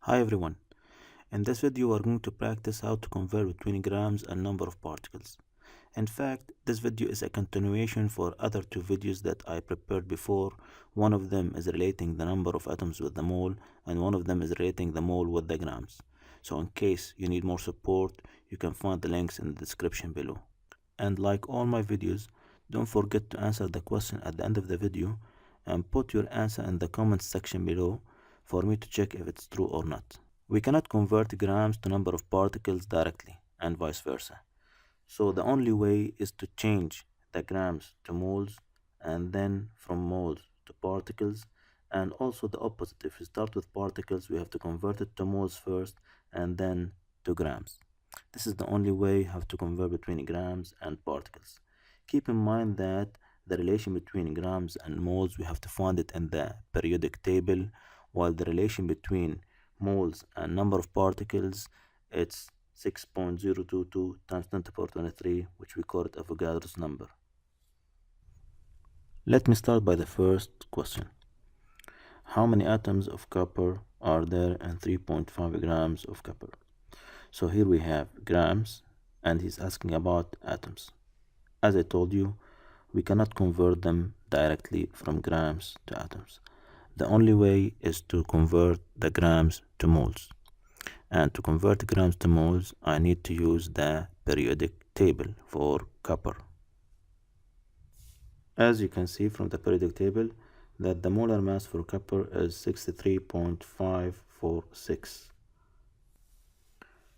Hi everyone. In this video we are going to practice how to convert between grams and number of particles. In fact, this video is a continuation for other two videos that I prepared before. One of them is relating the number of atoms with the mole and one of them is relating the mole with the grams. So in case you need more support, you can find the links in the description below. And like all my videos, don't forget to answer the question at the end of the video and put your answer in the comments section below for me to check if it's true or not. We cannot convert grams to number of particles directly and vice versa. So the only way is to change the grams to moles and then from moles to particles, and also the opposite. If we start with particles, we have to convert it to moles first and then to grams. This is the only way how to convert between grams and particles. Keep in mind that the relation between grams and moles, we have to find it in the periodic table, while the relation between moles and number of particles, it's 6.022 times 10 to the power 23, which we call it Avogadro's number. Let me start by the first question. How many atoms of copper are there in 3.5 grams of copper? So here we have grams and he's asking about atoms. As I told you, we cannot convert them directly from grams to atoms. The only way is to convert the grams to moles. And to convert grams to moles, I need to use the periodic table for copper. As you can see from the periodic table, that the molar mass for copper is 63.546.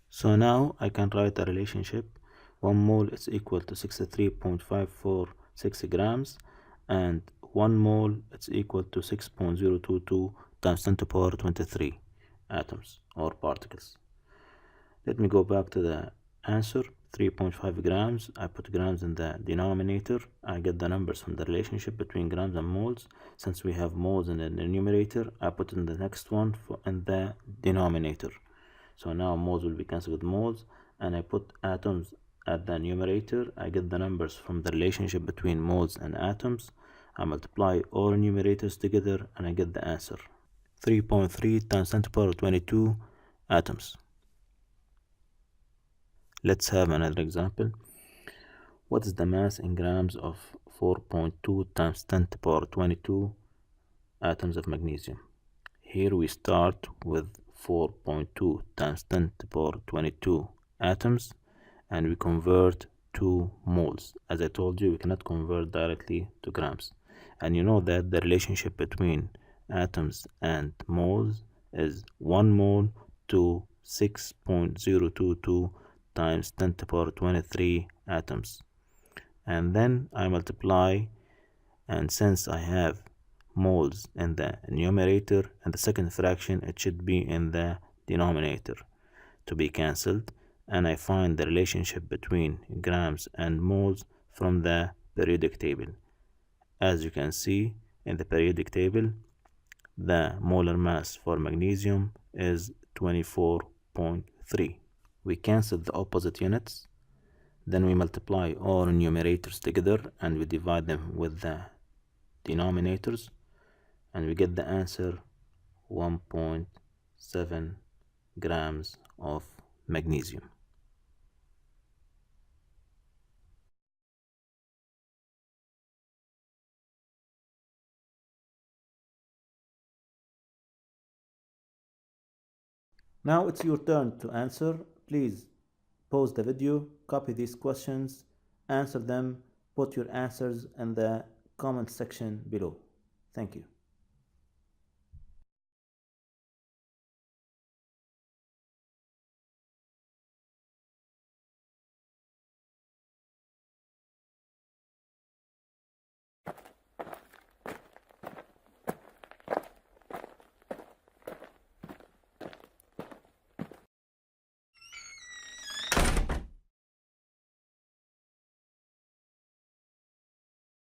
So now I can write a relationship. 1 mole is equal to 63.546 grams and 1 mole is equal to 6.022 times 10 to the power 23 atoms or particles. Let me go back to the answer. 3.5 grams. I put grams in the denominator. I get the numbers from the relationship between grams and moles. Since we have moles in the numerator, I put in the next one in the denominator. So now moles will be cancelled with moles, and I put atoms at the numerator. I get the numbers from the relationship between moles and atoms. I multiply all numerators together and I get the answer. 3.3 times 10 to the power 22 atoms. Let's have another example. What is the mass in grams of 4.2 times 10 to the power 22 atoms of magnesium? Here we start with 4.2 times 10 to the power 22 atoms and we convert to moles. As I told you, we cannot convert directly to grams. And you know that the relationship between atoms and moles is 1 mole to 6.022 times 10 to the power 23 atoms. And then I multiply, and since I have moles in the numerator and the second fraction, it should be in the denominator to be cancelled, and I find the relationship between grams and moles from the periodic table. As you can see in the periodic table, the molar mass for magnesium is 24.3. We cancel the opposite units, then we multiply all numerators together and we divide them with the denominators, and we get the answer 1.7 grams of magnesium. Now it's your turn to answer. Please pause the video, copy these questions, answer them, put your answers in the comment section below. Thank you.